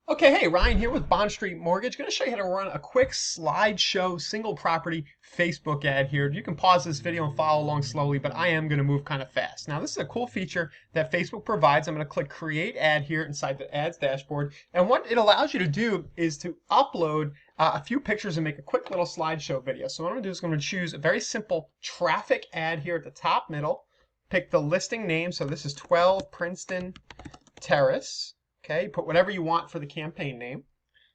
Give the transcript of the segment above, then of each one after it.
Okay, hey, Ryan here with Bond Street Mortgage. Going to show you how to run a quick slideshow single property Facebook ad here. You can pause this video and follow along slowly, but I am going to move kind of fast. Now, this is a cool feature that Facebook provides. I'm going to click Create Ad here inside the Ads dashboard. And what it allows you to do is to upload a few pictures and make a quick little slideshow video. So what I'm going to do is I'm going to choose a very simple traffic ad here at the top middle. Pick the listing name. So this is 12 Princeton Terrace. Okay, put whatever you want for the campaign name.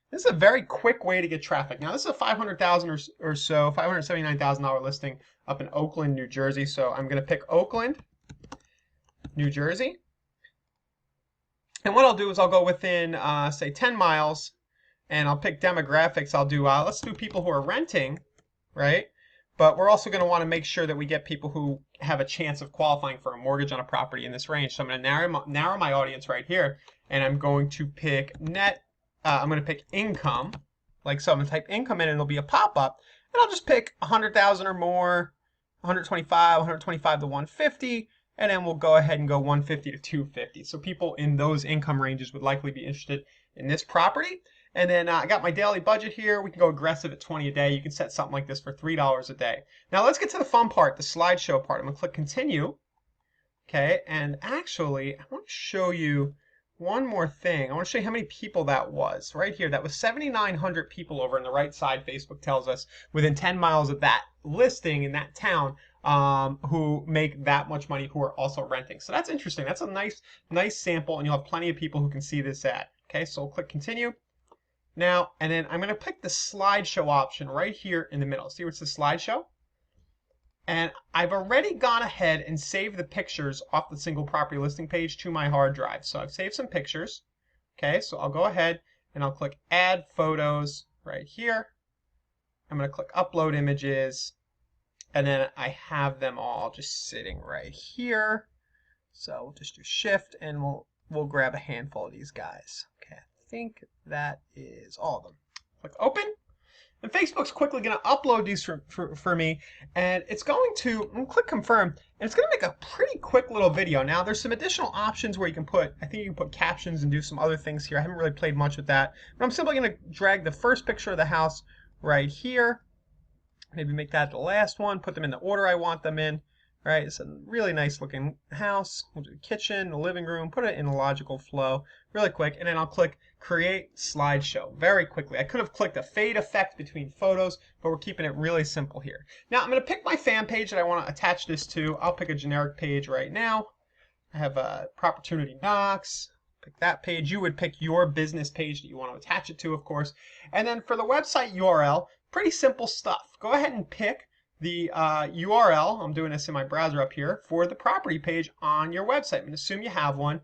This is a very quick way to get traffic. Now, this is a $500,000 or so, $579,000 listing up in Oakland, New Jersey. So I'm going to pick Oakland, New Jersey. And what I'll do is I'll go within, say, 10 miles, and I'll pick demographics. I'll do, let's do people who are renting, right? But we're also going to want to make sure that we get people who have a chance of qualifying for a mortgage on a property in this range. So I'm going to narrow my audience right here, and I'm going to pick I'm going to pick income, like so. I'm going to type income in, and it'll be a pop-up, and I'll just pick 100,000 or more, 125 to 150, and then we'll go ahead and go 150 to 250. So people in those income ranges would likely be interested in this property. And then I got my daily budget here. We can go aggressive at 20 a day. You can set something like this for $3 a day. Now let's get to the fun part, the slideshow part. I'm going to click continue. Okay, and actually I want to show you one more thing. I want to show you how many people that was right here. That was 7,900 people over on the right side, Facebook tells us, within 10 miles of that listing in that town, who make that much money, who are also renting. So that's interesting. That's a nice sample, and you'll have plenty of people who can see this ad. Okay, so we'll click continue. Now, and then I'm going to pick the slideshow option right here in the middle. See where it says slideshow? And I've already gone ahead and saved the pictures off the single property listing page to my hard drive. So I've saved some pictures. Okay, so I'll go ahead and I'll click add photos right here. I'm going to click upload images, and then I have them all just sitting right here. So we'll just do shift, and we'll grab a handful of these guys. Okay, I think that is all of them. Click open, and Facebook's quickly going to upload these for me, and it's going to click confirm, and it's going to make a pretty quick little video. Now, there's some additional options where you can put, I think you can put captions and do some other things here. I haven't really played much with that, but I'm simply going to drag the first picture of the house right here, maybe make that the last one, put them in the order I want them in. Right, it's a really nice looking house. We'll do the kitchen, the living room, put it in a logical flow really quick, and then I'll click create slideshow very quickly. I could have clicked a fade effect between photos, but we're keeping it really simple here. Now I'm going to pick my fan page that I want to attach this to. I'll pick a generic page right now. I have a Opportunity Docs. Pick that page. You would pick your business page that you want to attach it to, of course. And then for the website URL, pretty simple stuff. Go ahead and pick the URL, I'm doing this in my browser up here, for the property page on your website. I'm going to assume you have one.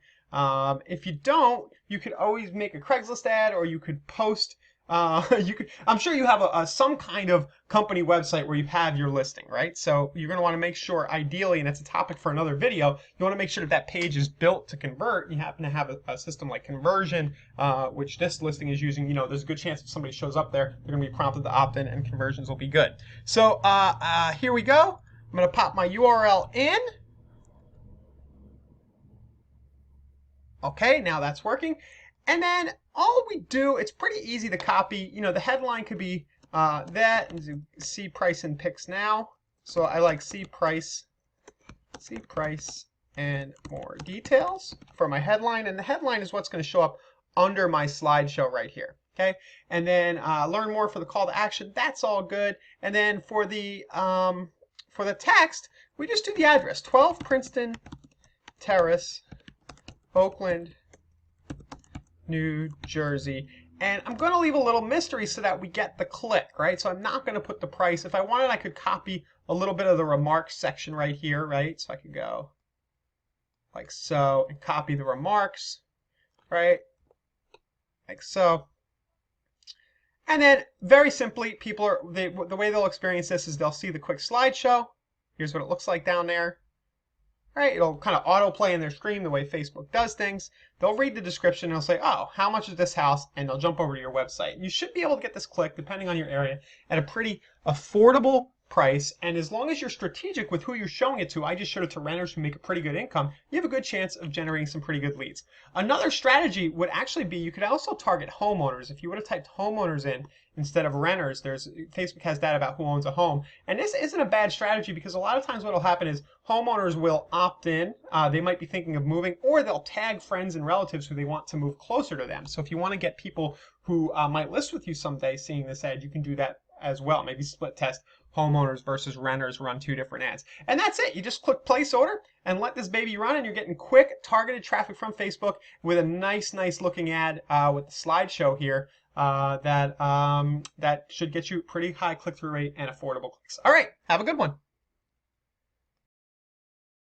If you don't, you could always make a Craigslist ad, or you could post, I'm sure you have some kind of company website where you have your listing, right? So you're going to want to make sure, ideally, and it's a topic for another video, you want to make sure that that page is built to convert. You happen to have a system like Conversion, which this listing is using. There's a good chance if somebody shows up there, they're going to be prompted to opt in, and conversions will be good. So here we go. I'm going to pop my URL in. Okay, now that's working. And then all we do, it's pretty easy to copy. The headline could be that, and see price and picks now. So I like see price and more details for my headline. And the headline is what's going to show up under my slideshow right here. Okay, and then learn more for the call to action. That's all good. And then for the text, we just do the address: 12 Princeton Terrace, Oakland, New Jersey. And I'm going to leave a little mystery so that we get the click, right? So I'm not going to put the price. If I wanted, I could copy a little bit of the remarks section right here, right? So I could go like so and copy the remarks, right? Like so. And then very simply, the way they'll experience this is they'll see the quick slideshow. Here's what it looks like down there. Right, it'll kind of autoplay in their screen the way Facebook does things. They'll read the description and they'll say, oh, how much is this house? And they'll jump over to your website. You should be able to get this click, depending on your area, at a pretty affordable price, and as long as you're strategic with who you're showing it to, I just showed it to renters who make a pretty good income, you have a good chance of generating some pretty good leads. Another strategy would actually be, you could also target homeowners. If you would have typed homeowners in instead of renters, Facebook has data about who owns a home, and this isn't a bad strategy because a lot of times what will happen is homeowners will opt in. They might be thinking of moving, or they'll tag friends and relatives who they want to move closer to them. So if you want to get people who might list with you someday seeing this ad, you can do that as well. Maybe split test homeowners versus renters, run 2 different ads. And that's it. You just click place order and let this baby run, and you're getting quick targeted traffic from Facebook with a nice looking ad with the slideshow here that should get you pretty high click-through rate and affordable clicks. All right, have a good one.